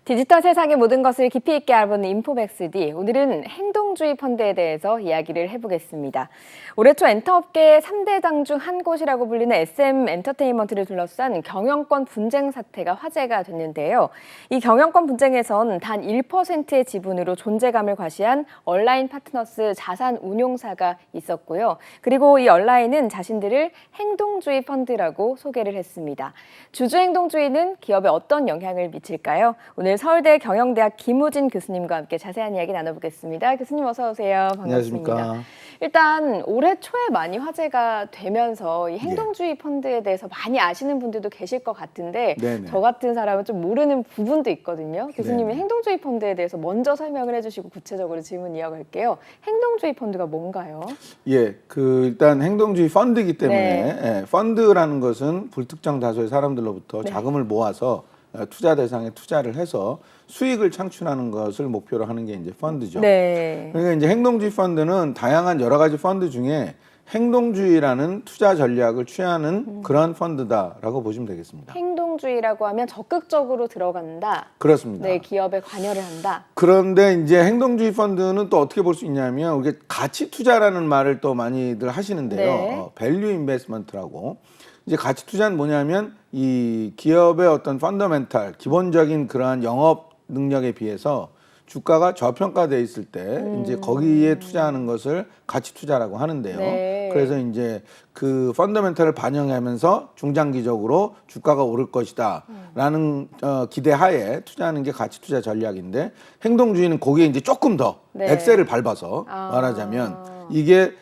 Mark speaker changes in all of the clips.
Speaker 1: 디지털 세상의 모든 것을 깊이 있게 알아보는 인포백스D. 오늘은 행동주의 펀드에 대해서 이야기를 해보겠습니다. 올해 초 엔터업계의 3대장 중 한 곳이라고 불리는 SM 엔터테인먼트를 둘러싼 경영권 분쟁 사태가 화제가 됐는데요. 이 경영권 분쟁에선 단 1%의 지분으로 존재감을 과시한 얼라인 파트너스 자산 운용사가 있었고요. 그리고 이 얼라인은 자신들을 행동주의 펀드라고 소개를 했습니다. 주주행동주의는 기업에 어떤 영향을 미칠까요? 오늘 서울대 경영대학 김우진 교수님과 함께 자세한 이야기 나눠보겠습니다. 교수님 어서 오세요. 반갑습니다.
Speaker 2: 안녕하십니까.
Speaker 1: 일단 올해 초에 많이 화제가 되면서 이 행동주의 펀드에 대해서 많이 아시는 분들도 계실 것 같은데
Speaker 2: 네네.
Speaker 1: 저 같은 사람은 좀 모르는 부분도 있거든요. 교수님이
Speaker 2: 네네.
Speaker 1: 행동주의 펀드에 대해서 먼저 설명을 해주시고 구체적으로 질문 이어갈게요. 행동주의 펀드가 뭔가요?
Speaker 2: 예, 일단 행동주의 펀드이기 때문에
Speaker 1: 네.
Speaker 2: 펀드라는 것은 불특정 다수의 사람들로부터
Speaker 1: 네.
Speaker 2: 자금을 모아서 투자 대상에 투자를 해서 수익을 창출하는 것을 목표로 하는 게 이제 펀드죠.
Speaker 1: 네.
Speaker 2: 그러니까 이제 행동주의 펀드는 다양한 여러 가지 펀드 중에 행동주의라는 투자 전략을 취하는 그런 펀드다라고 보시면 되겠습니다.
Speaker 1: 행동주의라고 하면 적극적으로 들어간다.
Speaker 2: 그렇습니다.
Speaker 1: 네, 기업에 관여를 한다.
Speaker 2: 그런데 이제 행동주의 펀드는 또 어떻게 볼 수 있냐면 우리가 가치 투자라는 말을 또 많이들 하시는데요.
Speaker 1: 네.
Speaker 2: 밸류 인베스트먼트라고. 이제 가치 투자는 뭐냐면 이 기업의 어떤 펀더멘탈, 기본적인 그러한 영업 능력에 비해서 주가가 저평가돼 있을 때 이제 거기에 투자하는 것을 가치 투자라고 하는데요.
Speaker 1: 네.
Speaker 2: 그래서 이제 그 펀더멘탈을 반영하면서 중장기적으로 주가가 오를 것이다라는 기대하에 투자하는 게 가치 투자 전략인데 행동주의는 거기에 이제 조금 더
Speaker 1: 네.
Speaker 2: 엑셀을 밟아서 말하자면 이게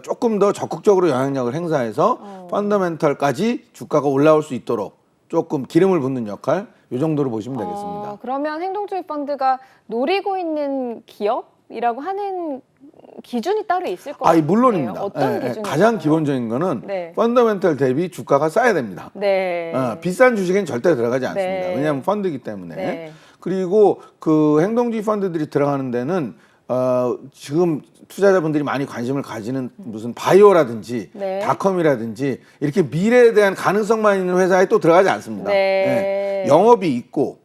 Speaker 2: 조금 더 적극적으로 영향력을 행사해서 펀더멘털까지 주가가 올라올 수 있도록 조금 기름을 붓는 역할 이 정도로 보시면 되겠습니다.
Speaker 1: 그러면 행동주의 펀드가 노리고 있는 기업이라고 하는 기준이 따로 있을 것 같아요.
Speaker 2: 물론입니다.
Speaker 1: 어떤 기준이
Speaker 2: 가장 기본적인 거는
Speaker 1: 네.
Speaker 2: 펀더멘털 대비 주가가 싸야 됩니다.
Speaker 1: 네.
Speaker 2: 비싼 주식엔 절대 들어가지 않습니다.
Speaker 1: 네.
Speaker 2: 왜냐하면 펀드이기 때문에.
Speaker 1: 네.
Speaker 2: 그리고 그 행동주의 펀드들이 들어가는 데는 지금 투자자분들이 많이 관심을 가지는 무슨 바이오라든지
Speaker 1: 네.
Speaker 2: 닷컴이라든지 이렇게 미래에 대한 가능성만 있는 회사에 또 들어가지 않습니다.
Speaker 1: 네.
Speaker 2: 영업이 있고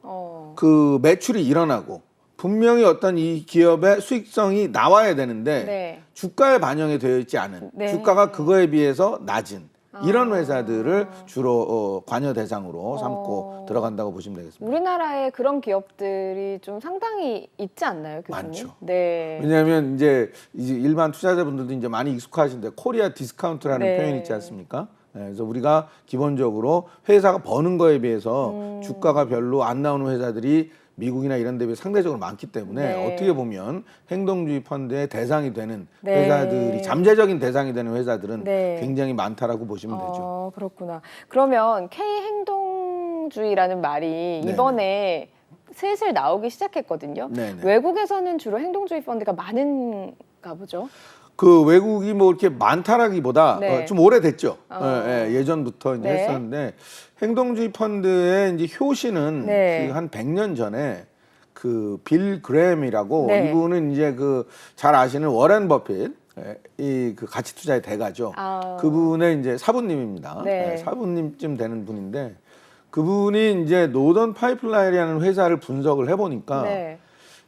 Speaker 2: 그 매출이 일어나고 분명히 어떤 이 기업의 수익성이 나와야 되는데
Speaker 1: 네.
Speaker 2: 주가에 반영이 되어 있지 않은
Speaker 1: 네.
Speaker 2: 주가가 그거에 비해서 낮은 이런 회사들을 주로 관여 대상으로 삼고 들어간다고 보시면 되겠습니다.
Speaker 1: 우리나라에 그런 기업들이 좀 상당히 있지 않나요, 교수님?
Speaker 2: 많죠.
Speaker 1: 네.
Speaker 2: 왜냐하면 이제 일반 투자자분들도 이제 많이 익숙하신데 코리아 디스카운트라는
Speaker 1: 네.
Speaker 2: 표현이 있지 않습니까? 그래서 우리가 기본적으로 회사가 버는 거에 비해서 주가가 별로 안 나오는 회사들이 미국이나 이런 데 비해 상대적으로 많기 때문에
Speaker 1: 네.
Speaker 2: 어떻게 보면 행동주의 펀드의 대상이 되는
Speaker 1: 네.
Speaker 2: 회사들이 잠재적인 대상이 되는 회사들은
Speaker 1: 네.
Speaker 2: 굉장히 많다라고 보시면 되죠.
Speaker 1: 그렇구나. 그러면 K행동주의라는 말이
Speaker 2: 네네.
Speaker 1: 이번에 슬슬 나오기 시작했거든요.
Speaker 2: 네네.
Speaker 1: 외국에서는 주로 행동주의 펀드가 많은가 보죠?
Speaker 2: 그 외국이 뭐 이렇게 많다라기보다
Speaker 1: 네.
Speaker 2: 좀 오래됐죠.
Speaker 1: 어.
Speaker 2: 예전부터 이제
Speaker 1: 네.
Speaker 2: 했었는데 행동주의 펀드의 이제 효시는
Speaker 1: 네.
Speaker 2: 한 100년 전에 그 빌 그레햄이라고
Speaker 1: 네.
Speaker 2: 이분은 이제 그 잘 아시는 워렌 버핏 이 그 가치 투자의 대가죠. 그분의 이제 사부님입니다.
Speaker 1: 네.
Speaker 2: 사부님쯤 되는 분인데 그분이 이제 노던 파이프라인이라는 회사를 분석을 해보니까
Speaker 1: 네.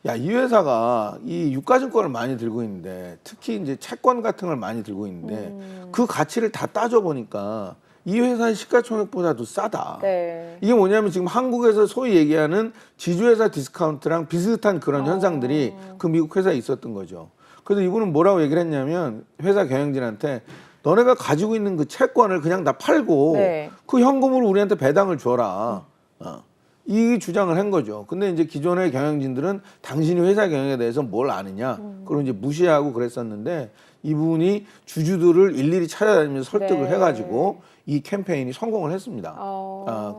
Speaker 2: 야, 이 회사가 이 유가증권을 많이 들고 있는데 특히 이제 채권 같은 걸 많이 들고 있는데 그 가치를 다 따져보니까 이 회사의 시가총액보다도 싸다.
Speaker 1: 네.
Speaker 2: 이게 뭐냐면 지금 한국에서 소위 얘기하는 지주회사 디스카운트랑 비슷한 그런 현상들이 그 미국 회사에 있었던 거죠. 그래서 이분은 뭐라고 얘기를 했냐면 회사 경영진한테 너네가 가지고 있는 그 채권을 그냥 다 팔고
Speaker 1: 네.
Speaker 2: 그 현금으로 우리한테 배당을 줘라. 이 주장을 한 거죠. 근데 이제 기존의 경영진들은 당신이 회사 경영에 대해서 뭘 아느냐, 그걸 이제 무시하고 그랬었는데 이분이 주주들을 일일이 찾아다니면서 설득을
Speaker 1: 네.
Speaker 2: 해가지고 이 캠페인이 성공을 했습니다.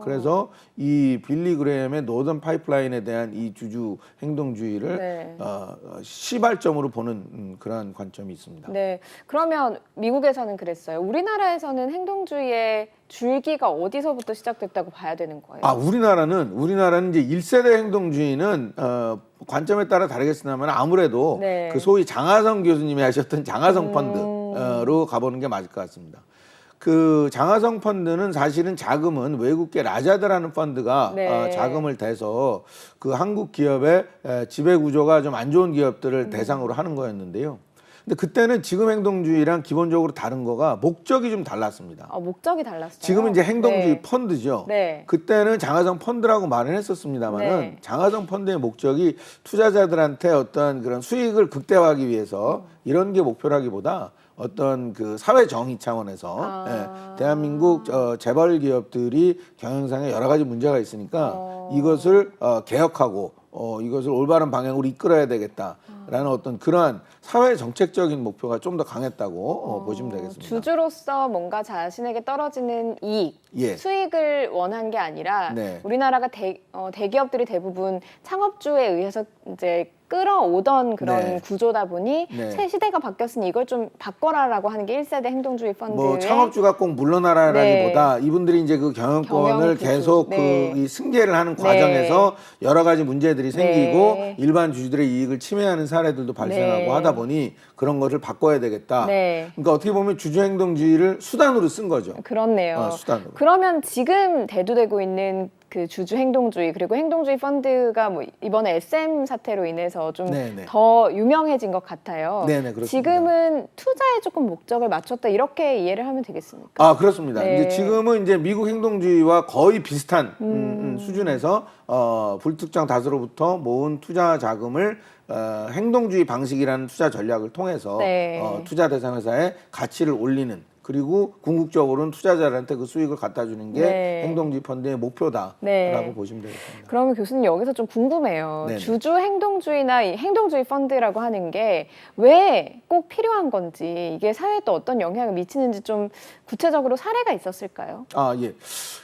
Speaker 2: 그래서 이 빌리 그레햄의 노던 파이프라인에 대한 이 주주 행동주의를
Speaker 1: 네.
Speaker 2: 시발점으로 보는 그러한 관점이 있습니다.
Speaker 1: 네. 그러면 미국에서는 그랬어요. 우리나라에서는 행동주의의 줄기가 어디서부터 시작됐다고 봐야 되는 거예요?
Speaker 2: 우리나라는 이제 1세대 행동주의는 관점에 따라 다르겠습니다만 아무래도
Speaker 1: 네.
Speaker 2: 그 소위 장하성 교수님이 하셨던 장하성 펀드로 가보는 게 맞을 것 같습니다. 그 장하성 펀드는 사실은 자금은 외국계 라자드라는 펀드가
Speaker 1: 네.
Speaker 2: 자금을 대서 그 한국 기업의 지배 구조가 좀 안 좋은 기업들을 대상으로 하는 거였는데요. 근데 그때는 지금 행동주의랑 기본적으로 다른 거가 목적이 좀 달랐습니다.
Speaker 1: 목적이 달랐어요.
Speaker 2: 지금은 이제 행동주의
Speaker 1: 네.
Speaker 2: 펀드죠.
Speaker 1: 네.
Speaker 2: 그때는 장하성 펀드라고 말은 했었습니다만은
Speaker 1: 네.
Speaker 2: 장하성 펀드의 목적이 투자자들한테 어떤 그런 수익을 극대화하기 위해서 이런 게 목표라기보다 어떤 그 사회 정의 차원에서 대한민국 재벌 기업들이 경영상에 여러 가지 문제가 있으니까 이것을 개혁하고 이것을 올바른 방향으로 이끌어야 되겠다라는 어떤 그러한 사회 정책적인 목표가 좀 더 강했다고 보시면 되겠습니다.
Speaker 1: 주주로서 뭔가 자신에게 떨어지는 이익,
Speaker 2: 예.
Speaker 1: 수익을 원한 게 아니라
Speaker 2: 네.
Speaker 1: 우리나라가 대기업들이 대부분 창업주에 의해서 이제 끌어오던 그런
Speaker 2: 네.
Speaker 1: 구조다 보니
Speaker 2: 네.
Speaker 1: 새 시대가 바뀌었으니 이걸 좀 바꿔라라고 하는 게 1세대 행동주의 펀드의
Speaker 2: 뭐 창업주가 꼭 물러나라라기보다 이분들이 이제 그 경영권을
Speaker 1: 경영 구조.
Speaker 2: 계속
Speaker 1: 네.
Speaker 2: 그 이 승계를 하는 과정에서 여러 가지 문제들이 생기고
Speaker 1: 네.
Speaker 2: 일반 주주들의 이익을 침해하는 사례들도 발생하고
Speaker 1: 네.
Speaker 2: 하다 보니 그런 것을 바꿔야 되겠다.
Speaker 1: 네.
Speaker 2: 그러니까 어떻게 보면 주주행동주의를 수단으로 쓴 거죠.
Speaker 1: 그렇네요.
Speaker 2: 수단으로.
Speaker 1: 그러면 지금 대두되고 있는 그 주주 행동주의 그리고 행동주의 펀드가 뭐 이번에 SM 사태로 인해서 좀
Speaker 2: 네네.
Speaker 1: 더 유명해진 것 같아요.
Speaker 2: 네네, 그렇습니다.
Speaker 1: 지금은 투자에 조금 목적을 맞췄다 이렇게 이해를 하면 되겠습니까?
Speaker 2: 아, 그렇습니다.
Speaker 1: 네.
Speaker 2: 이제 지금은 이제 미국 행동주의와 거의 비슷한 수준에서 불특정 다수로부터 모은 투자 자금을 행동주의 방식이라는 투자 전략을 통해서
Speaker 1: 네.
Speaker 2: 투자 대상 회사의 가치를 올리는 그리고 궁극적으로는 투자자들한테 그 수익을 갖다 주는 게
Speaker 1: 네.
Speaker 2: 행동주의 펀드의 목표다라고
Speaker 1: 네.
Speaker 2: 보시면 되겠습니다.
Speaker 1: 그러면 교수님 여기서 좀 궁금해요.
Speaker 2: 네네.
Speaker 1: 주주 행동주의나 이 행동주의 펀드라고 하는 게 왜 꼭 필요한 건지 이게 사회에 또 어떤 영향을 미치는지 좀 구체적으로 사례가 있었을까요?
Speaker 2: 아, 예.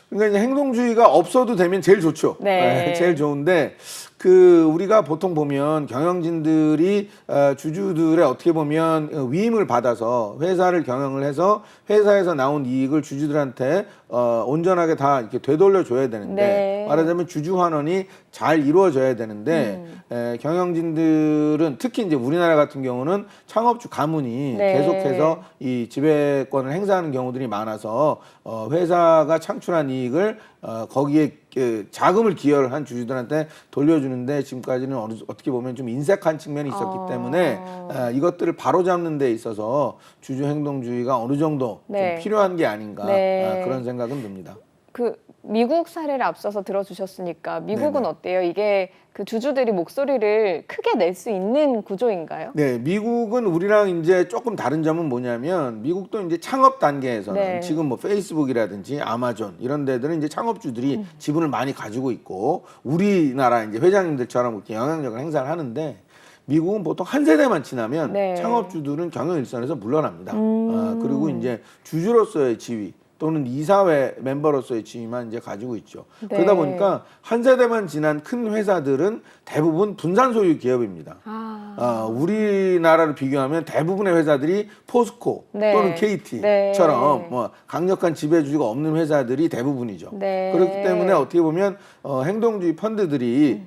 Speaker 2: 그러니까 이제 행동주의가 없어도 되면 제일 좋죠.
Speaker 1: 네.
Speaker 2: 제일 좋은데 그 우리가 보통 보면 경영진들이 주주들의 어떻게 보면 위임을 받아서 회사를 경영을 해서 회사에서 나온 이익을 주주들한테 온전하게 다 이렇게 되돌려 줘야 되는데
Speaker 1: 네.
Speaker 2: 말하자면 주주 환원이 잘 이루어져야 되는데 경영진들은 특히 이제 우리나라 같은 경우는 창업주 가문이
Speaker 1: 네.
Speaker 2: 계속해서 이 지배권을 행사하는 경우들이 많아서 회사가 창출한 이익을 거기에 자금을 기여를 한 주주들한테 돌려주는데 지금까지는 어떻게 보면 좀 인색한 측면이 있었기 때문에 이것들을 바로잡는 데 있어서 주주 행동주의가 어느 정도
Speaker 1: 네.
Speaker 2: 좀 필요한 게 아닌가
Speaker 1: 네.
Speaker 2: 그런 생각은 듭니다.
Speaker 1: 그 미국 사례를 앞서서 들어주셨으니까 미국은
Speaker 2: 네네.
Speaker 1: 어때요? 이게 그 주주들이 목소리를 크게 낼 수 있는 구조인가요?
Speaker 2: 네, 미국은 우리랑 이제 조금 다른 점은 뭐냐면 미국도 이제 창업 단계에서는
Speaker 1: 네.
Speaker 2: 지금 뭐 페이스북이라든지 아마존 이런 데들은 이제 창업주들이 지분을 많이 가지고 있고 우리나라 이제 회장님들처럼 그렇게 영향력을 행사를 하는데 미국은 보통 한 세대만 지나면
Speaker 1: 네.
Speaker 2: 창업주들은 경영 일선에서 물러납니다. 그리고 이제 주주로서의 지위 또는 이사회 멤버로서의 지위만 이제 가지고 있죠.
Speaker 1: 네.
Speaker 2: 그러다 보니까 한 세대만 지난 큰 회사들은 대부분 분산 소유 기업입니다. 우리나라를 비교하면 대부분의 회사들이 포스코
Speaker 1: 네.
Speaker 2: 또는 KT처럼 뭐 강력한 지배주의가 없는 회사들이 대부분이죠.
Speaker 1: 네.
Speaker 2: 그렇기 때문에 어떻게 보면 행동주의 펀드들이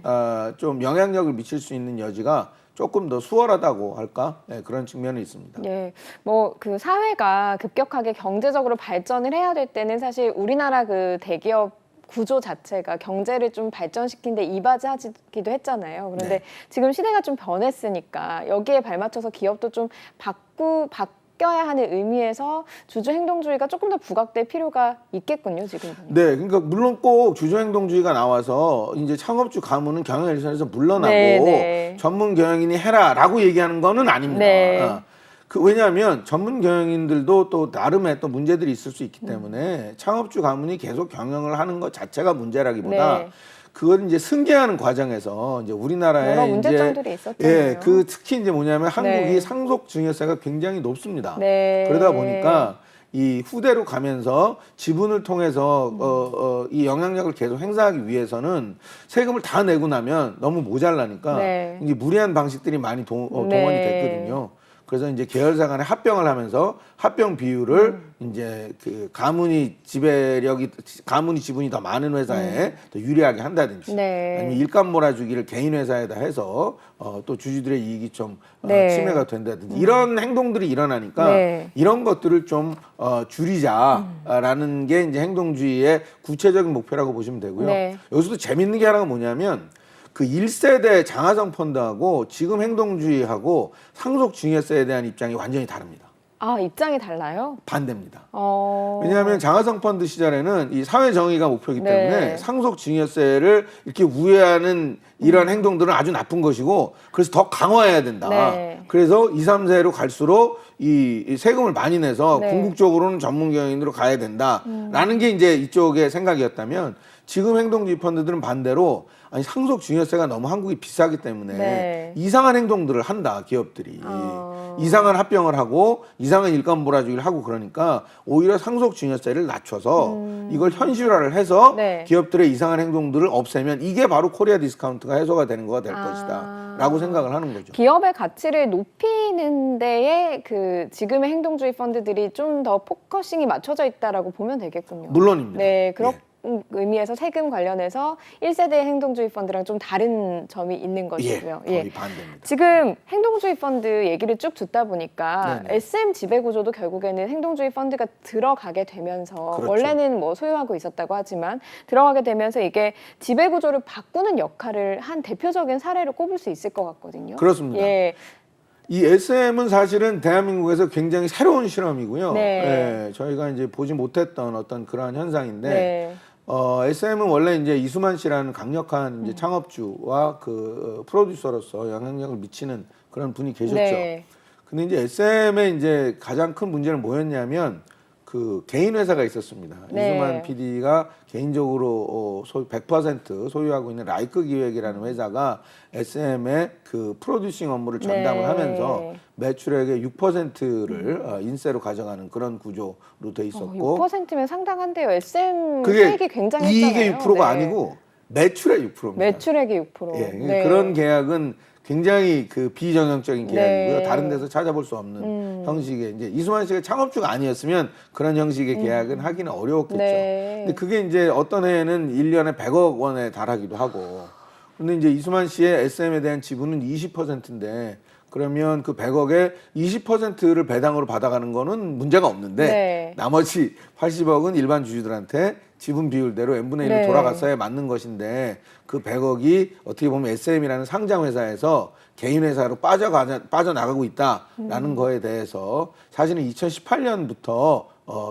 Speaker 2: 좀 영향력을 미칠 수 있는 여지가 조금 더 수월하다고 할까? 네, 그런 측면이 있습니다.
Speaker 1: 예, 뭐 그 사회가 급격하게 경제적으로 발전을 해야 될 때는 사실 우리나라 그 대기업 구조 자체가 경제를 좀 발전시키는데 이바지하기도 했잖아요. 그런데
Speaker 2: 네.
Speaker 1: 지금 시대가 좀 변했으니까 여기에 발맞춰서 기업도 좀 바뀌어야 하는 의미에서 주주 행동주의가 조금 더 부각될 필요가 있겠군요, 지금.
Speaker 2: 네, 그러니까 물론 꼭 주주행동주의가 나와서 이제 창업주 가문은 경영일선에서 물러나고
Speaker 1: 네.
Speaker 2: 전문 경영인이 해라라고 얘기하는 거는 아닙니다.
Speaker 1: 네.
Speaker 2: 왜냐하면 전문 경영인들도 또 나름의 또 문제들이 있을 수 있기 때문에 창업주 가문이 계속 경영을 하는 것 자체가 문제라기보다
Speaker 1: 네.
Speaker 2: 그걸 이제 승계하는 과정에서 이제 우리나라에
Speaker 1: 여러
Speaker 2: 이제
Speaker 1: 문제점들이 있었잖아요.
Speaker 2: 예, 그 특히 이제 뭐냐면 한국이
Speaker 1: 네.
Speaker 2: 상속 증여세가 굉장히 높습니다.
Speaker 1: 네.
Speaker 2: 그러다 보니까 이 후대로 가면서 지분을 통해서 이 영향력을 계속 행사하기 위해서는 세금을 다 내고 나면 너무 모자라니까
Speaker 1: 네.
Speaker 2: 이제 무리한 방식들이 많이 동원이
Speaker 1: 네.
Speaker 2: 됐거든요. 그래서 이제 계열사 간에 합병을 하면서 합병 비율을 이제 그 가문이 지분이 더 많은 회사에 더 유리하게 한다든지
Speaker 1: 네.
Speaker 2: 아니면 일감 몰아주기를 개인 회사에다 해서 또 주주들의 이익이 좀
Speaker 1: 네.
Speaker 2: 침해가 된다든지 이런 행동들이 일어나니까
Speaker 1: 네.
Speaker 2: 이런 것들을 좀 줄이자라는 게 이제 행동주의의 구체적인 목표라고 보시면 되고요.
Speaker 1: 네.
Speaker 2: 여기서도 재밌는 게 하나가 뭐냐면 그 1세대 장하성 펀드하고 지금 행동주의하고 상속 증여세에 대한 입장이 완전히 다릅니다.
Speaker 1: 아, 입장이 달라요?
Speaker 2: 반대입니다.
Speaker 1: 어.
Speaker 2: 왜냐하면 장하성 펀드 시절에는 이 사회 정의가 목표이기
Speaker 1: 네.
Speaker 2: 때문에 상속 증여세를 이렇게 우회하는 이런 행동들은 아주 나쁜 것이고 그래서 더 강화해야 된다.
Speaker 1: 네.
Speaker 2: 그래서 2, 3세로 갈수록 이 세금을 많이 내서
Speaker 1: 네.
Speaker 2: 궁극적으로는 전문 경영인으로 가야 된다라는 게 이제 이쪽의 생각이었다면 지금 행동주의 펀드들은 반대로 아니 상속 증여세가 너무 한국이 비싸기 때문에
Speaker 1: 네.
Speaker 2: 이상한 행동들을 한다 기업들이 이상한 합병을 하고 이상한 일감 몰아주기를 하고 그러니까 오히려 상속 증여세를 낮춰서 이걸 현실화를 해서
Speaker 1: 네.
Speaker 2: 기업들의 이상한 행동들을 없애면 이게 바로 코리아 디스카운트가 해소가 되는 거가 될 것이다라고 생각을 하는 거죠.
Speaker 1: 기업의 가치를 높이는 데에 그 지금의 행동주의 펀드들이 좀 더 포커싱이 맞춰져 있다라고 보면 되겠군요.
Speaker 2: 물론입니다.
Speaker 1: 네, 그런
Speaker 2: 예.
Speaker 1: 의미에서 세금 관련해서 1세대 행동주의 펀드랑 좀 다른 점이 있는 것이고요.
Speaker 2: 거의 반대입니다.
Speaker 1: 지금 행동주의 펀드 얘기를 쭉 듣다 보니까
Speaker 2: 네네.
Speaker 1: SM 지배구조도 결국에는 행동주의 펀드가 들어가게 되면서
Speaker 2: 그렇죠.
Speaker 1: 원래는 뭐 소유하고 있었다고 하지만 들어가게 되면서 이게 지배구조를 바꾸는 역할을 한 대표적인 사례로 꼽을 수 있을 것 같거든요.
Speaker 2: 그렇습니다.
Speaker 1: 예.
Speaker 2: 이 SM은 사실은 대한민국에서 굉장히 새로운 실험이고요.
Speaker 1: 네.
Speaker 2: 예, 저희가 이제 보지 못했던 어떤 그러한 현상인데
Speaker 1: 네.
Speaker 2: SM은 원래 이제 이수만 씨라는 강력한 이제 창업주와 그 프로듀서로서 영향력을 미치는 그런 분이 계셨죠.
Speaker 1: 네.
Speaker 2: 근데 이제 SM의 이제 가장 큰 문제는 뭐였냐면 그 개인 회사가 있었습니다.
Speaker 1: 네.
Speaker 2: 이수만 PD가 개인적으로 100% 소유하고 있는 라이크 기획이라는 회사가 SM의 그 프로듀싱 업무를 전담을
Speaker 1: 네.
Speaker 2: 하면서 매출액의 6%를 인세로 가져가는 그런 구조로 돼 있었고
Speaker 1: 6%면 상당한데요. SM
Speaker 2: 그게
Speaker 1: 수익이 굉장했잖아요.
Speaker 2: 이익의 6%가
Speaker 1: 네.
Speaker 2: 아니고 매출의 6%입니다.
Speaker 1: 매출액의 6%.
Speaker 2: 예,
Speaker 1: 네.
Speaker 2: 그런 계약은 굉장히 그 비정형적인 계약이고요.
Speaker 1: 네.
Speaker 2: 다른 데서 찾아볼 수 없는 형식의 이제 이수만 씨가 창업주가 아니었으면 그런 형식의 계약은 하기는 어려웠겠죠.
Speaker 1: 네.
Speaker 2: 근데 그게 이제 어떤 해에는 1년에 100억 원에 달하기도 하고. 근데 이제 이수만 씨의 SM에 대한 지분은 20%인데 그러면 그 100억의 20%를 배당으로 받아가는 거는 문제가 없는데
Speaker 1: 네.
Speaker 2: 나머지 80억은 일반 주주들한테 지분 비율대로 n분의 1로
Speaker 1: 네.
Speaker 2: 돌아갔어야 맞는 것인데 그 100억이 어떻게 보면 SM이라는 상장 회사에서 개인 회사로 빠져나가고 있다라는 거에 대해서 사실은 2018년부터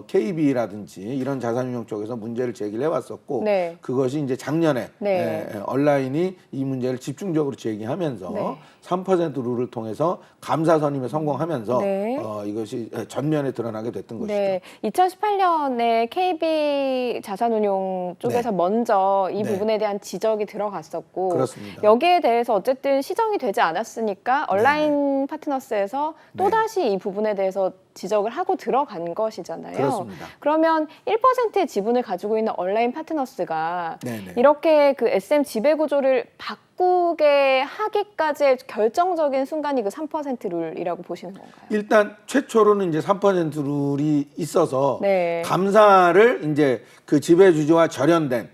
Speaker 2: KB라든지 이런 자산운용 쪽에서 문제를 제기를 해왔었고
Speaker 1: 네.
Speaker 2: 그것이 이제 작년에
Speaker 1: 네.
Speaker 2: 언라인이 이 문제를 집중적으로 제기하면서
Speaker 1: 네.
Speaker 2: 3% 룰을 통해서 감사 선임에 성공하면서
Speaker 1: 네.
Speaker 2: 이것이 전면에 드러나게 됐던 것이죠.
Speaker 1: 네, 2018년에 KB 자산운용 쪽에서
Speaker 2: 네.
Speaker 1: 먼저 이
Speaker 2: 네.
Speaker 1: 부분에 대한 지적이 들어갔었고
Speaker 2: 그렇습니다.
Speaker 1: 여기에 대해서 어쨌든 시정이 되지 않았으니까 온라인 파트너스에서
Speaker 2: 네.
Speaker 1: 또다시 이 부분에 대해서 지적을 하고 들어간 것이잖아요.
Speaker 2: 그렇습니다.
Speaker 1: 그러면 1%의 지분을 가지고 있는 온라인 파트너스가
Speaker 2: 네네.
Speaker 1: 이렇게 그 SM 지배 구조를 바꾸게 하기까지의 결정적인 순간이 그 3% 룰이라고 보시는 건가요?
Speaker 2: 일단 최초로는 이제 3% 룰이 있어서
Speaker 1: 네.
Speaker 2: 감사를 이제 그 지배주주와 절연된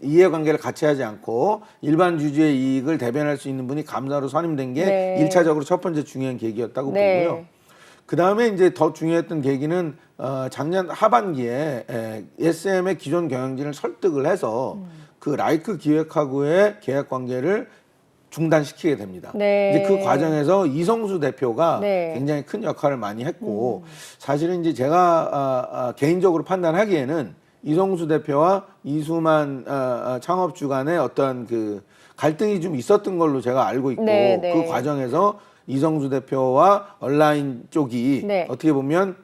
Speaker 2: 이해관계를 같이 하지 않고 일반 주주의 이익을 대변할 수 있는 분이 감사로 선임된 게
Speaker 1: 네.
Speaker 2: 일차적으로 첫 번째 중요한 계기였다고
Speaker 1: 네.
Speaker 2: 보고요. 그 다음에 이제 더 중요했던 계기는 작년 하반기에 SM의 기존 경영진을 설득을 해서 그 라이크 기획하고의 계약 관계를 중단시키게 됩니다.
Speaker 1: 네.
Speaker 2: 이제 그 과정에서 이성수 대표가
Speaker 1: 네.
Speaker 2: 굉장히 큰 역할을 많이 했고 사실은 이제 제가 개인적으로 판단하기에는 이성수 대표와 이수만 창업주 간의 어떤 그 갈등이 좀 있었던 걸로 제가 알고 있고
Speaker 1: 네, 네.
Speaker 2: 그 과정에서 이성수 대표와 온라인 쪽이
Speaker 1: 네.
Speaker 2: 어떻게 보면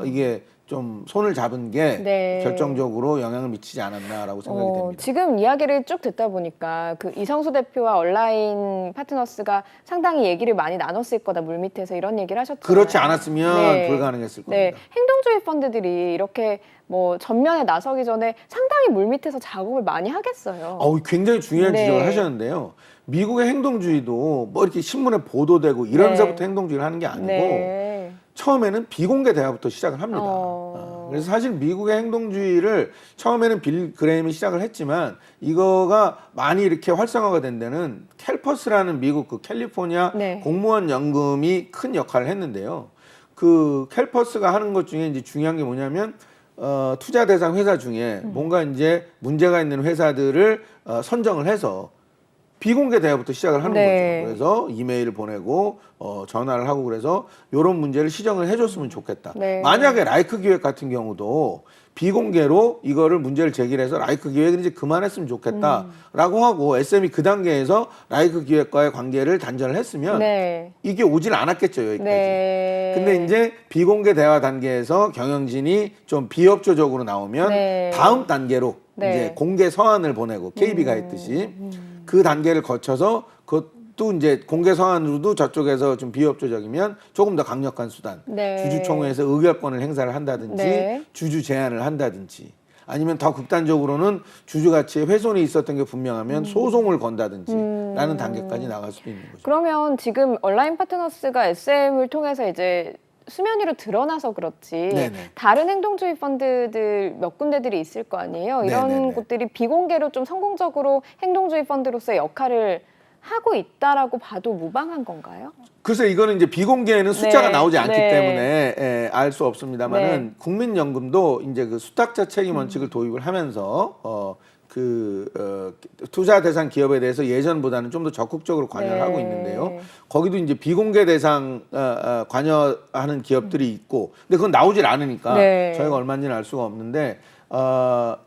Speaker 2: 이게 좀 손을 잡은 게
Speaker 1: 네.
Speaker 2: 결정적으로 영향을 미치지 않았나라고 생각이 됩니다.
Speaker 1: 지금 이야기를 쭉 듣다 보니까 그 이성수 대표와 온라인 파트너스가 상당히 얘기를 많이 나눴을 거다, 물밑에서 이런 얘기를 하셨잖아요.
Speaker 2: 그렇지 않았으면
Speaker 1: 네.
Speaker 2: 불가능했을
Speaker 1: 네,
Speaker 2: 겁니다.
Speaker 1: 행동주의 펀드들이 이렇게 뭐 전면에 나서기 전에 상당히 물밑에서 작업을 많이 하겠어요.
Speaker 2: 굉장히 중요한
Speaker 1: 네.
Speaker 2: 지적을 하셨는데요. 미국의 행동주의도 뭐 이렇게 신문에 보도되고 이러면서부터
Speaker 1: 네.
Speaker 2: 행동주의를 하는 게 아니고
Speaker 1: 네.
Speaker 2: 처음에는 비공개 대화부터 시작을 합니다.
Speaker 1: 어.
Speaker 2: 그래서 사실 미국의 행동주의를 처음에는 빌 그레임이 시작을 했지만 이거가 많이 이렇게 활성화가 된 데는 캘퍼스라는 미국 그 캘리포니아
Speaker 1: 네.
Speaker 2: 공무원 연금이 큰 역할을 했는데요. 그 캘퍼스가 하는 것 중에 이제 중요한 게 뭐냐면 투자 대상 회사 중에 뭔가 이제 문제가 있는 회사들을 선정을 해서 비공개 대화부터 시작을 하는
Speaker 1: 네.
Speaker 2: 거죠. 그래서 이메일을 보내고 전화를 하고 그래서 이런 문제를 시정을 해줬으면 좋겠다.
Speaker 1: 네.
Speaker 2: 만약에 라이크 기획 같은 경우도 비공개로 이거를 문제를 제기해서 라이크 기획을 이제 그만했으면 좋겠다라고 하고 SM이 그 단계에서 라이크 기획과의 관계를 단절을 했으면
Speaker 1: 네.
Speaker 2: 이게 오질 않았겠죠, 여기까지.
Speaker 1: 네.
Speaker 2: 근데 이제 비공개 대화 단계에서 경영진이 좀 비협조적으로 나오면
Speaker 1: 네.
Speaker 2: 다음 단계로
Speaker 1: 네.
Speaker 2: 이제 공개 서한을 보내고 KB가 했듯이 그 단계를 거쳐서 그것도 이제 공개 서한으로도 저쪽에서 좀 비협조적이면 조금 더 강력한 수단,
Speaker 1: 네.
Speaker 2: 주주총회에서 의결권을 행사를 한다든지
Speaker 1: 네.
Speaker 2: 주주 제한을 한다든지 아니면 더 극단적으로는 주주 가치에 훼손이 있었던 게 분명하면 소송을 건다든지 라는 단계까지 나갈 수도 있는 거죠.
Speaker 1: 그러면 지금 온라인 파트너스가 SM을 통해서 이제 수면 위로 드러나서 그렇지
Speaker 2: 네네.
Speaker 1: 다른 행동주의 펀드들 몇 군데들이 있을 거 아니에요. 이런
Speaker 2: 네네네.
Speaker 1: 곳들이 비공개로 좀 성공적으로 행동주의 펀드로서의 역할을 하고 있다라고 봐도 무방한 건가요?
Speaker 2: 글쎄 이거는 이제 비공개에는 숫자가
Speaker 1: 네,
Speaker 2: 나오지 않기
Speaker 1: 네.
Speaker 2: 때문에 알 수 없습니다만은
Speaker 1: 네.
Speaker 2: 국민연금도 이제 그 수탁자 책임 원칙을 도입을 하면서 투자 대상 기업에 대해서 예전보다는 좀 더 적극적으로 관여를
Speaker 1: 네.
Speaker 2: 하고 있는데요. 거기도 이제 비공개 대상 관여하는 기업들이 있고, 근데 그건 나오질 않으니까
Speaker 1: 네.
Speaker 2: 저희가 얼마인지는 알 수가 없는데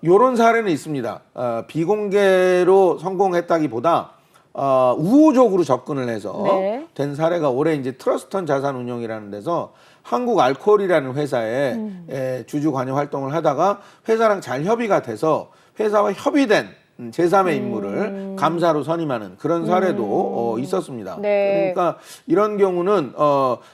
Speaker 2: 요런 사례는 있습니다. 비공개로 성공했다기보다 우호적으로 접근을 해서
Speaker 1: 네.
Speaker 2: 된 사례가 올해 이제 트러스턴 자산운용이라는 데서 한국 알코올이라는 회사에 주주 관여 활동을 하다가 회사랑 잘 협의가 돼서 회사와 협의된 제3의 인물을 감사로 선임하는 그런 사례도 있었습니다.
Speaker 1: 네.
Speaker 2: 그러니까 이런 경우는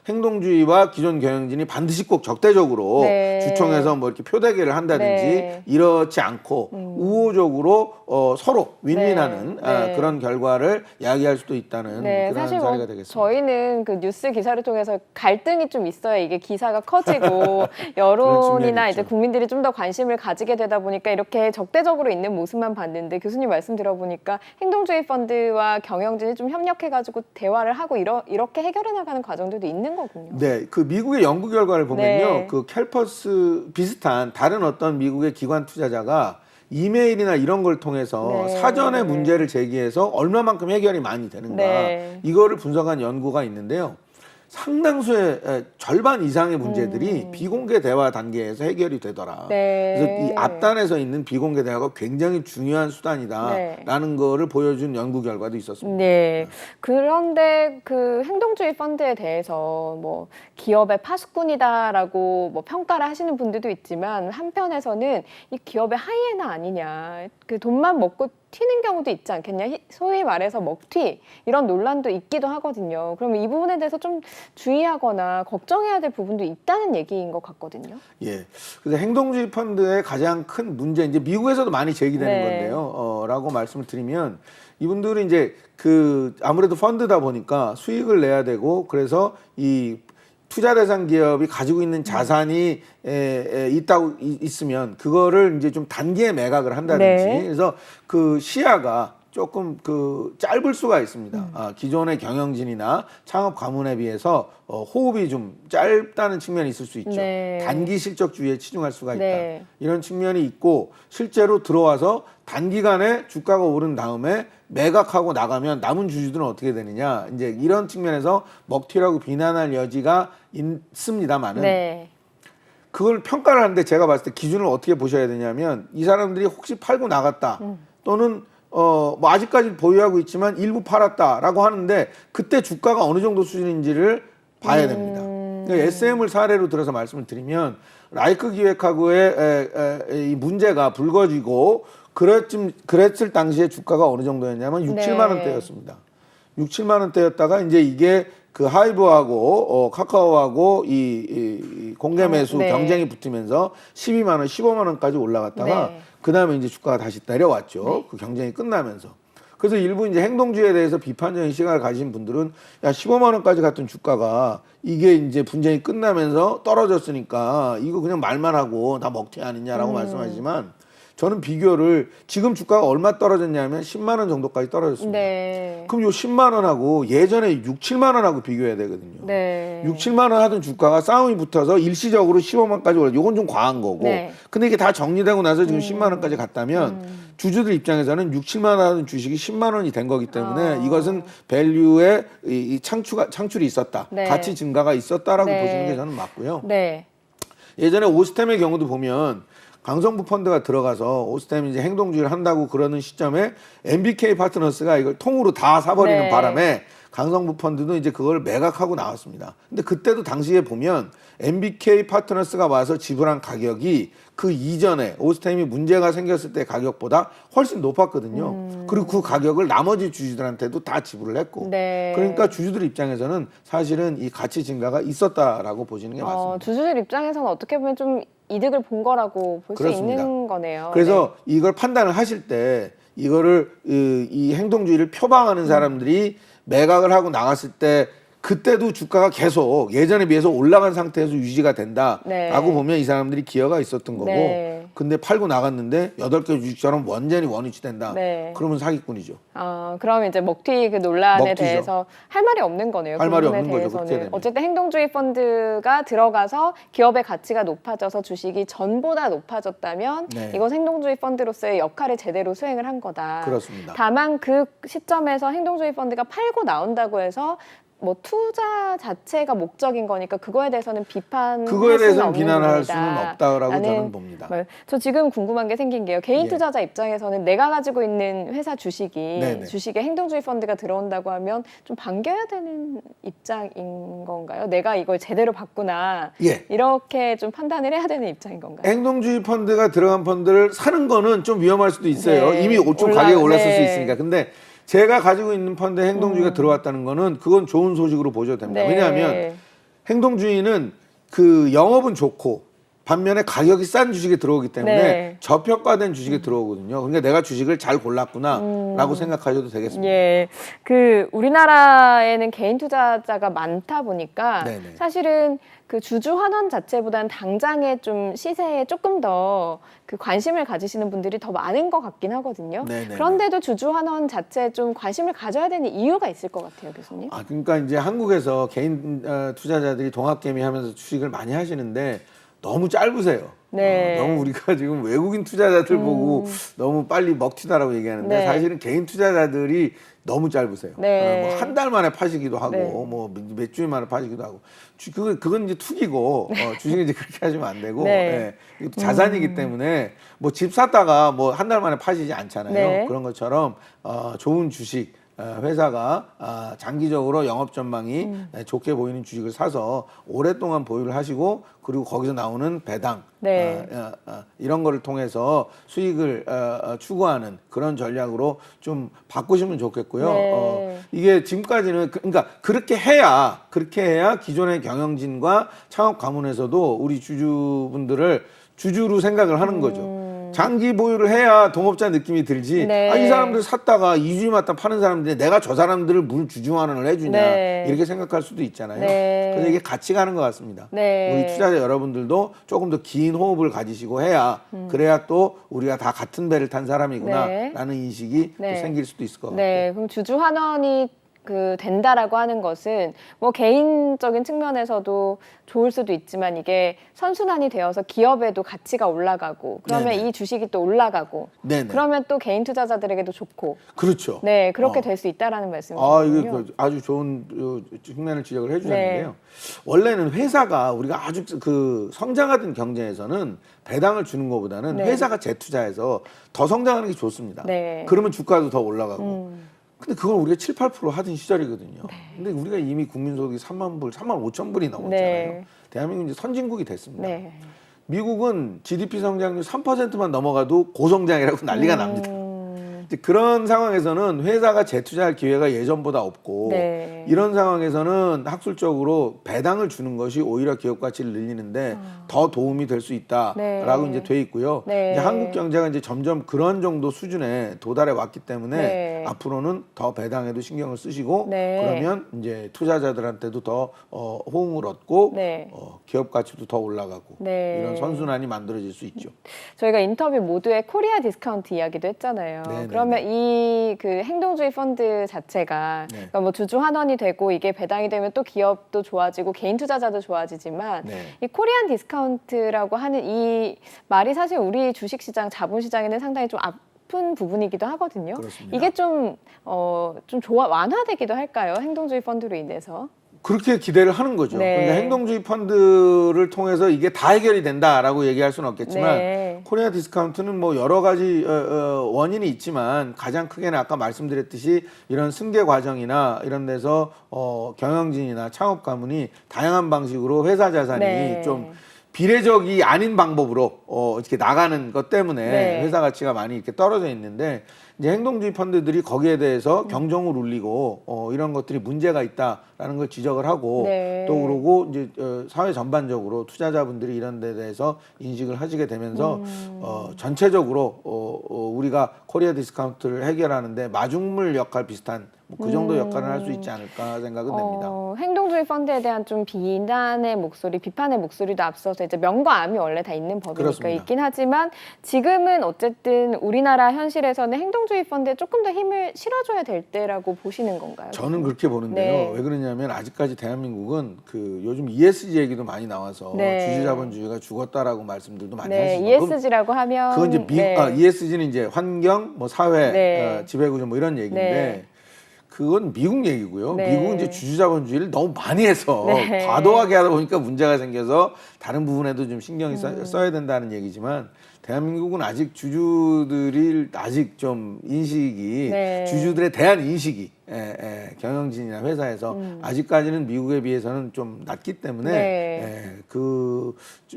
Speaker 2: 행동주의와 기존 경영진이 반드시 꼭 적대적으로
Speaker 1: 네.
Speaker 2: 주총에서 뭐 이렇게 표대결을 한다든지
Speaker 1: 네.
Speaker 2: 이렇지 않고 우호적으로 서로 윈윈하는
Speaker 1: 네.
Speaker 2: 그런 결과를 야기할 수도 있다는
Speaker 1: 네,
Speaker 2: 그런
Speaker 1: 사실
Speaker 2: 사례가
Speaker 1: 뭐
Speaker 2: 되겠습니다.
Speaker 1: 저희는 그 뉴스 기사를 통해서 갈등이 좀 있어야 이게 기사가 커지고
Speaker 2: 그런
Speaker 1: 여론이나
Speaker 2: 측면이
Speaker 1: 이제
Speaker 2: 있죠.
Speaker 1: 국민들이 좀 더 관심을 가지게 되다 보니까 이렇게 적대적으로 있는 모습만 봤는데 교수님 말씀 들어보니까 행동주의 펀드와 경영진이 좀 협력해가지고 대화를 하고 이렇게 해결해 나가는 과정들도 있는 거군요.
Speaker 2: 네, 그 미국의 연구 결과를 보면요,
Speaker 1: 네.
Speaker 2: 그 캘퍼스 비슷한 다른 어떤 미국의 기관 투자자가 이메일이나 이런 걸 통해서
Speaker 1: 네.
Speaker 2: 사전에 문제를 제기해서 얼마만큼 해결이 많이 되는가
Speaker 1: 네.
Speaker 2: 이거를 분석한 연구가 있는데요. 상당수의 절반 이상의 문제들이 비공개 대화 단계에서 해결이 되더라.
Speaker 1: 네.
Speaker 2: 그래서 이 앞단에서 있는 비공개 대화가 굉장히 중요한 수단이다라는 거를 보여준 연구 결과도 있었습니다.
Speaker 1: 네. 그런데 그 행동주의 펀드에 대해서 뭐 기업의 파수꾼이다라고 뭐 평가를 하시는 분들도 있지만 한편에서는 이 기업의 하이에나 아니냐. 그 돈만 먹고 튀는 경우도 있지 않겠냐. 소위 말해서 먹튀 이런 논란도 있기도 하거든요. 그러면 이 부분에 대해서 좀 주의하거나 걱정해야 될 부분도 있다는 얘기인 것 같거든요.
Speaker 2: 예. 그래서 행동주의 펀드의 가장 큰 문제, 이제 미국에서도 많이 제기되는
Speaker 1: 네.
Speaker 2: 건데요. 라고 말씀을 드리면 이분들이 이제 그 아무래도 펀드다 보니까 수익을 내야 되고 그래서 이 투자 대상 기업이 가지고 있는 자산이 있으면 그거를 이제 좀 단기에 매각을 한다든지
Speaker 1: 네.
Speaker 2: 그래서 그 시야가 조금 그 짧을 수가 있습니다. 기존의 경영진이나 창업 가문에 비해서 호흡이 좀 짧다는 측면이 있을 수 있죠.
Speaker 1: 네.
Speaker 2: 단기 실적주의에 치중할 수가 있다.
Speaker 1: 네.
Speaker 2: 이런 측면이 있고 실제로 들어와서 단기간에 주가가 오른 다음에 매각하고 나가면 남은 주주들은 어떻게 되느냐. 이제 이런 측면에서 먹튀라고 비난할 여지가 있습니다만은
Speaker 1: 네.
Speaker 2: 그걸 평가를 하는데 제가 봤을 때 기준을 어떻게 보셔야 되냐면 이 사람들이 혹시 팔고 나갔다 또는 뭐 아직까지 보유하고 있지만 일부 팔았다라고 하는데 그때 주가가 어느 정도 수준인지를 봐야 됩니다. 그러니까 SM을 사례로 들어서 말씀을 드리면 라이크 기획하고의 이 문제가 불거지고 그랬을 당시에 주가가 어느 정도였냐면 6,
Speaker 1: 네.
Speaker 2: 7만 원대였습니다. 6, 7만 원대였다가 이제 이게 그 하이브하고 카카오하고 이 공개 매수
Speaker 1: 네.
Speaker 2: 경쟁이 붙으면서 12만 원, 15만 원까지 올라갔다가
Speaker 1: 네.
Speaker 2: 그다음에 이제 주가가 다시 내려왔죠.
Speaker 1: 네.
Speaker 2: 그 경쟁이 끝나면서. 그래서 일부 이제 행동주의에 대해서 비판적인 시각을 가진 분들은 야 15만 원까지 갔던 주가가 이게 이제 분쟁이 끝나면서 떨어졌으니까 이거 그냥 말만 하고 나 먹튀 아니냐라고 말씀하시지만 저는 비교를 지금 주가가 얼마 떨어졌냐면 10만 원 정도까지 떨어졌습니다.
Speaker 1: 네.
Speaker 2: 그럼 요 10만 원하고 예전에 6, 7만 원하고 비교해야 되거든요.
Speaker 1: 네.
Speaker 2: 6, 7만 원 하던 주가가 싸움이 붙어서 일시적으로 15만까지 올라. 요건 좀 과한 거고.
Speaker 1: 네.
Speaker 2: 근데 이게 다 정리되고 나서 지금 10만 원까지 갔다면 주주들 입장에서는 6, 7만 원 하던 주식이 10만 원이 된 거기 때문에 이것은 밸류의 이 창출이 있었다.
Speaker 1: 네.
Speaker 2: 가치 증가가 있었다라고
Speaker 1: 네.
Speaker 2: 보시는 게 저는 맞고요.
Speaker 1: 네.
Speaker 2: 예전에 오스템의 경우도 보면 강성부 펀드가 들어가서 오스템이 이제 행동주의를 한다고 그러는 시점에 MBK 파트너스가 이걸 통으로 다 사버리는
Speaker 1: 네.
Speaker 2: 바람에 강성부 펀드도 이제 그걸 매각하고 나왔습니다. 근데 그때도 당시에 보면 MBK 파트너스가 와서 지불한 가격이 그 이전에 오스템이 문제가 생겼을 때 가격보다 훨씬 높았거든요. 그리고 그 가격을 나머지 주주들한테도 다 지불을 했고.
Speaker 1: 네.
Speaker 2: 그러니까 주주들 입장에서는 사실은 이 가치 증가가 있었다라고 보시는 게 맞습니다.
Speaker 1: 주주들 입장에서는 어떻게 보면 좀 이득을 본 거라고 볼 수
Speaker 2: 그렇습니다.
Speaker 1: 있는 거네요.
Speaker 2: 그래서 이걸 판단을 하실 때 이거를 이 행동주의를 표방하는 사람들이 매각을 하고 나갔을 때 그때도 주가가 계속 예전에 비해서 올라간 상태에서 유지가 된다라고
Speaker 1: 네.
Speaker 2: 보면 이 사람들이 기여가 있었던 거고
Speaker 1: 네.
Speaker 2: 근데 팔고 나갔는데 8개 주식처럼 완전히 원위치 된다.
Speaker 1: 네.
Speaker 2: 그러면 사기꾼이죠.
Speaker 1: 그럼 이제 먹튀 그 논란에
Speaker 2: 먹튀죠.
Speaker 1: 대해서 할 말이 없는 거네요.
Speaker 2: 할
Speaker 1: 그
Speaker 2: 말이
Speaker 1: 부분에
Speaker 2: 없는 거죠. 그렇게
Speaker 1: 대해서는.
Speaker 2: 되면.
Speaker 1: 어쨌든 행동주의 펀드가 들어가서 기업의 가치가 높아져서 주식이 전보다 높아졌다면
Speaker 2: 네.
Speaker 1: 이건 행동주의 펀드로서의 역할을 제대로 수행을 한 거다.
Speaker 2: 그렇습니다.
Speaker 1: 다만 그 시점에서 행동주의 펀드가 팔고 나온다고 해서 뭐 투자 자체가 목적인 거니까 그거에 대해서는 비판할
Speaker 2: 그거에
Speaker 1: 수는
Speaker 2: 대해서는
Speaker 1: 없는
Speaker 2: 비난할
Speaker 1: 부분이다.
Speaker 2: 수는 없다라고
Speaker 1: 라는
Speaker 2: 저는 봅니다.
Speaker 1: 저 지금 궁금한 게 생긴 게요. 개인
Speaker 2: 예.
Speaker 1: 투자자 입장에서는 내가 가지고 있는 회사 주식이
Speaker 2: 네네.
Speaker 1: 주식에 행동주의 펀드가 들어온다고 하면 좀 반겨야 되는 입장인 건가요? 내가 이걸 제대로 봤구나.
Speaker 2: 예.
Speaker 1: 이렇게 좀 판단을 해야 되는 입장인 건가요?
Speaker 2: 행동주의 펀드가 들어간 펀드를 사는 거는 좀 위험할 수도 있어요.
Speaker 1: 네.
Speaker 2: 이미 좀 가격이 올랐을
Speaker 1: 네.
Speaker 2: 수 있으니까. 근데 제가 가지고 있는 펀드에 행동주의가 들어왔다는 거는 그건 좋은 소식으로 보셔도 됩니다.
Speaker 1: 네.
Speaker 2: 왜냐하면 행동주의는 그 영업은 좋고 반면에 가격이 싼 주식에 들어오기 때문에
Speaker 1: 네.
Speaker 2: 저평가된 주식에 들어오거든요. 그러니까 내가 주식을 잘 골랐구나라고 생각하셔도 되겠습니다.
Speaker 1: 예, 그 우리나라에는 개인 투자자가 많다 보니까
Speaker 2: 네네.
Speaker 1: 사실은 그 주주 환원 자체보다는 당장의 좀 시세에 조금 더 그 관심을 가지시는 분들이 더 많은 것 같긴 하거든요.
Speaker 2: 네네네.
Speaker 1: 그런데도 주주 환원 자체에 좀 관심을 가져야 되는 이유가 있을 것 같아요, 교수님.
Speaker 2: 그러니까 이제 한국에서 개인 투자자들이 동학개미 하면서 주식을 많이 하시는데 너무 짧으세요.
Speaker 1: 네.
Speaker 2: 너무 우리가 지금 외국인 투자자들 보고 너무 빨리 먹튀다라고 얘기하는데
Speaker 1: 네.
Speaker 2: 사실은 개인 투자자들이 너무 짧으세요.
Speaker 1: 네.
Speaker 2: 뭐 한 달 만에 파시기도 하고
Speaker 1: 네.
Speaker 2: 뭐 몇 주일 만에 파시기도 하고 그건 이제 투기고 주식은 이제 그렇게 하시면 안 되고
Speaker 1: 네.
Speaker 2: 예, 이것도 자산이기 때문에 뭐 집 샀다가 뭐 한 달 만에 파시지 않잖아요.
Speaker 1: 네.
Speaker 2: 그런 것처럼 좋은 주식 회사가 장기적으로 영업 전망이 좋게 보이는 주식을 사서 오랫동안 보유를 하시고 그리고 거기서 나오는 배당
Speaker 1: 네.
Speaker 2: 이런 거를 통해서 수익을 추구하는 그런 전략으로 좀 바꾸시면 좋겠고요.
Speaker 1: 네.
Speaker 2: 이게 지금까지는 그러니까 그렇게 해야 기존의 경영진과 창업 가문에서도 우리 주주분들을 주주로 생각을 하는 거죠. 장기 보유를 해야 동업자 느낌이 들지.
Speaker 1: 네.
Speaker 2: 이 사람들 샀다가 2주마다 파는 사람들이 내가 저 사람들을 물 주주환원을 해주냐
Speaker 1: 네.
Speaker 2: 이렇게 생각할 수도 있잖아요.
Speaker 1: 네.
Speaker 2: 그래서 이게 같이 가는 것 같습니다.
Speaker 1: 네.
Speaker 2: 우리 투자자 여러분들도 조금 더 긴 호흡을 가지시고 해야 그래야 또 우리가 다 같은 배를 탄 사람이구나라는 인식이
Speaker 1: 네.
Speaker 2: 또 생길 수도 있을 것 같아요.
Speaker 1: 네, 그럼 주주 환원이 된다라고 하는 것은 뭐 개인적인 측면에서도 좋을 수도 있지만 이게 선순환이 되어서 기업에도 가치가 올라가고 그러면
Speaker 2: 네네.
Speaker 1: 이 주식이 또 올라가고
Speaker 2: 네네.
Speaker 1: 그러면 또 개인 투자자들에게도 좋고
Speaker 2: 그렇죠.
Speaker 1: 네, 그렇게 될 수 있다라는
Speaker 2: 이게
Speaker 1: 말씀이시군요.
Speaker 2: 아주 좋은 측면을 지적을 해주셨는데요. 원래는 회사가 우리가 아주 그 성장하던 경제에서는 배당을 주는 것보다는
Speaker 1: 네.
Speaker 2: 회사가 재투자해서 더 성장하는 게 좋습니다.
Speaker 1: 네.
Speaker 2: 그러면 주가도 더 올라가고. 근데 그걸 우리가 7, 8% 하던 시절이거든요. 근데 우리가 이미 국민소득이 3만 불, 3만 5천 불이 넘었잖아요.
Speaker 1: 네.
Speaker 2: 대한민국이 이제 선진국이 됐습니다.
Speaker 1: 네.
Speaker 2: 미국은 GDP 성장률 3%만 넘어가도 고성장이라고 난리가 납니다. 이제 그런 상황에서는 회사가 재투자할 기회가 예전보다 없고
Speaker 1: 네.
Speaker 2: 이런 상황에서는 학술적으로 배당을 주는 것이 오히려 기업 가치를 늘리는데 더 도움이 될 수 있다라고
Speaker 1: 네.
Speaker 2: 이제 돼 있고요.
Speaker 1: 네.
Speaker 2: 이제 한국 경제가 이제 점점 그런 정도 수준에 도달해 왔기 때문에
Speaker 1: 네.
Speaker 2: 앞으로는 더 배당에도 신경을 쓰시고
Speaker 1: 네.
Speaker 2: 그러면 이제 투자자들한테도 더 호응을 얻고
Speaker 1: 네.
Speaker 2: 기업 가치도 더 올라가고
Speaker 1: 네.
Speaker 2: 이런 선순환이 만들어질 수 있죠.
Speaker 1: 저희가 인터뷰 모두에 코리아 디스카운트 이야기도 했잖아요.
Speaker 2: 네네네.
Speaker 1: 그러면 이 그 행동주의 펀드 자체가
Speaker 2: 네.
Speaker 1: 그러니까 뭐 주주 환원이 되고 이게 배당이 되면 또 기업도 좋아지고 개인 투자자도 좋아지지만
Speaker 2: 네.
Speaker 1: 이 코리안 디스카운트라고 하는 이 말이 사실 우리 주식시장, 자본시장에는 상당히 좀 아픈 부분이기도 하거든요.
Speaker 2: 그렇습니다.
Speaker 1: 이게 좀 완화되기도 할까요? 행동주의 펀드로 인해서.
Speaker 2: 그렇게 기대를 하는 거죠.
Speaker 1: 네.
Speaker 2: 그러니까 행동주의 펀드를 통해서 이게 다 해결이 된다라고 얘기할 수는 없겠지만
Speaker 1: 네.
Speaker 2: 코리아 디스카운트는 뭐 여러 가지 원인이 있지만 가장 크게는 아까 말씀드렸듯이 이런 승계 과정이나 이런 데서 경영진이나 창업 가문이 다양한 방식으로 회사 자산이
Speaker 1: 네.
Speaker 2: 좀 비례적이 아닌 방법으로 이렇게 나가는 것 때문에
Speaker 1: 네.
Speaker 2: 회사 가치가 많이 이렇게 떨어져 있는데 이제 행동주의 펀드들이 거기에 대해서 경종을 울리고 이런 것들이 문제가 있다라는 걸 지적을 하고
Speaker 1: 네.
Speaker 2: 또 그러고 이제 사회 전반적으로 투자자분들이 이런 데 대해서 인식을 하시게 되면서 전체적으로 우리가 코리아 디스카운트를 해결하는데 마중물 역할 비슷한 뭐 그 정도 역할을 할 수 있지 않을까 생각은 됩니다.
Speaker 1: 행동주의 펀드에 대한 좀 비난의 목소리, 비판의 목소리도 앞서서 이제 명과 암이 원래 다 있는 법이니까
Speaker 2: 그렇습니다.
Speaker 1: 있긴 하지만 지금은 어쨌든 우리나라 현실에서는 행동주의 펀드에 조금 더 힘을 실어줘야 될 때라고 보시는 건가요?
Speaker 2: 저는 그렇게 보는데요.
Speaker 1: 네.
Speaker 2: 왜 그러냐면 아직까지 대한민국은 그 요즘 ESG 얘기도 많이 나와서
Speaker 1: 네.
Speaker 2: 주주자본주의가 죽었다라고 말씀들도 많이
Speaker 1: 네,
Speaker 2: 하시죠.
Speaker 1: ESG라고 하면
Speaker 2: 그건 이제
Speaker 1: 네.
Speaker 2: ESG는 이제 환경, 뭐 사회,
Speaker 1: 네.
Speaker 2: 지배구조 뭐 이런 얘기인데
Speaker 1: 네.
Speaker 2: 그건 미국 얘기고요.
Speaker 1: 네.
Speaker 2: 미국은 이제 주주자본주의를 너무 많이 해서
Speaker 1: 네.
Speaker 2: 과도하게 하다 보니까 문제가 생겨서 다른 부분에도 좀 신경이 써야 된다는 얘기지만 대한민국은 아직 주주들이 아직 좀 인식이
Speaker 1: 네.
Speaker 2: 주주들에 대한 인식이 경영진이나 회사에서 아직까지는 미국에 비해서는 좀 낮기 때문에
Speaker 1: 네.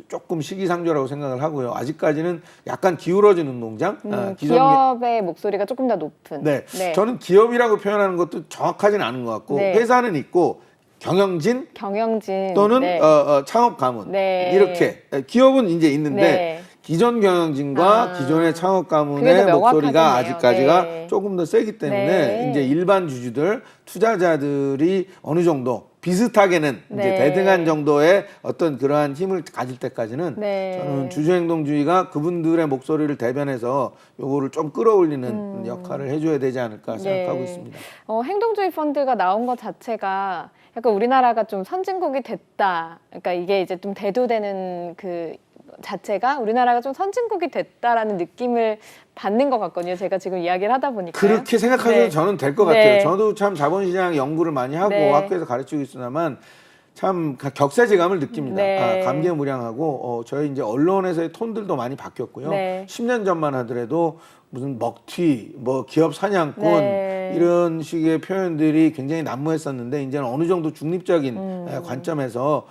Speaker 2: 조금 시기상조라고 생각을 하고요. 아직까지는 약간 기울어지는 농장.
Speaker 1: 기업의 목소리가 조금 더 높은.
Speaker 2: 네. 저는 기업이라고 표현하는 것도 정확하지는 않은 것 같고
Speaker 1: 네.
Speaker 2: 회사는 있고 경영진
Speaker 1: 경영진
Speaker 2: 또는
Speaker 1: 네.
Speaker 2: 창업 가문
Speaker 1: 네.
Speaker 2: 이렇게 기업은 이제 있는데
Speaker 1: 네.
Speaker 2: 기존 경영진과 기존의 창업
Speaker 1: 그게
Speaker 2: 가문의
Speaker 1: 더
Speaker 2: 목소리가
Speaker 1: 명확하겠네요.
Speaker 2: 아직까지가
Speaker 1: 네.
Speaker 2: 조금 더 세기 때문에
Speaker 1: 네.
Speaker 2: 이제 일반 주주들 투자자들이 어느 정도 비슷하게는 이제
Speaker 1: 네.
Speaker 2: 대등한 정도의 어떤 그러한 힘을 가질 때까지는
Speaker 1: 네.
Speaker 2: 저는 주주행동주의가 그분들의 목소리를 대변해서 요거를 좀 끌어올리는 역할을 해줘야 되지 않을까 생각하고
Speaker 1: 네.
Speaker 2: 있습니다.
Speaker 1: 행동주의 펀드가 나온 것 자체가 약간 우리나라가 좀 선진국이 됐다. 그러니까 이게 이제 좀 대두되는 그 자체가 우리나라가 좀 선진국이 됐다라는 느낌을 받는 것 같거든요. 제가 지금 이야기를 하다 보니까
Speaker 2: 그렇게 생각하셔도
Speaker 1: 네.
Speaker 2: 저는 될 것
Speaker 1: 네.
Speaker 2: 같아요. 저도 참 자본시장 연구를 많이 하고
Speaker 1: 네.
Speaker 2: 학교에서 가르치고 있으나만 참 격세지감을 느낍니다.
Speaker 1: 네.
Speaker 2: 감개무량하고 저희 이제 언론에서의 톤들도 많이 바뀌었고요.
Speaker 1: 네.
Speaker 2: 10년 전만 하더라도 무슨 먹튀, 뭐 기업 사냥꾼
Speaker 1: 네.
Speaker 2: 이런 식의 표현들이 굉장히 난무했었는데 이제는 어느 정도 중립적인 관점에서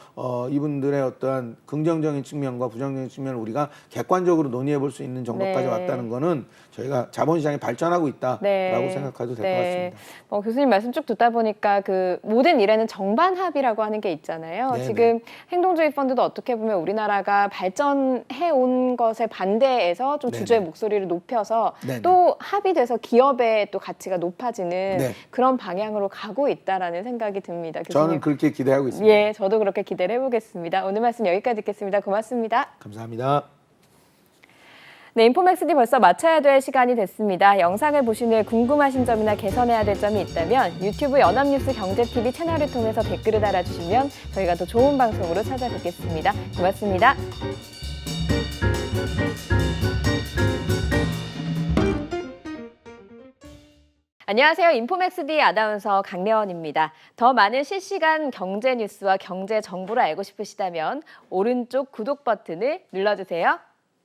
Speaker 2: 이분들의 어떠한 긍정적인 측면과 부정적인 측면을 우리가 객관적으로 논의해 볼 수 있는 정도까지
Speaker 1: 네.
Speaker 2: 왔다는 거는 저희가 자본시장이 발전하고 있다라고
Speaker 1: 네.
Speaker 2: 생각해도 될 것
Speaker 1: 네.
Speaker 2: 같습니다.
Speaker 1: 교수님 말씀 쭉 듣다 보니까 그 모든 일에는 정반합이라고 하는 게 있잖아요.
Speaker 2: 네네.
Speaker 1: 지금 행동주의 펀드도 어떻게 보면 우리나라가 발전해 온 것에 반대해서 좀
Speaker 2: 네네.
Speaker 1: 주주의 목소리를 높여서
Speaker 2: 네네.
Speaker 1: 또 합의돼서 기업의 또 가치가 높아지는
Speaker 2: 네.
Speaker 1: 그런 방향으로 가고 있다라는 생각이 듭니다. 교수님.
Speaker 2: 저는 그렇게 기대하고 있습니다.
Speaker 1: 예, 저도 그렇게 기대를 해보겠습니다. 오늘 말씀 여기까지 듣겠습니다. 고맙습니다.
Speaker 2: 감사합니다.
Speaker 1: 네, 인포맥스디 벌써 마쳐야 될 시간이 됐습니다. 영상을 보신 후에 궁금하신 점이나 개선해야 될 점이 있다면 유튜브 연합뉴스 경제TV 채널을 통해서 댓글을 달아주시면 저희가 더 좋은 방송으로 찾아뵙겠습니다. 고맙습니다. 안녕하세요. 인포맥스디 아나운서 강래원입니다. 더 많은 실시간 경제 뉴스와 경제 정보를 알고 싶으시다면 오른쪽 구독 버튼을 눌러주세요.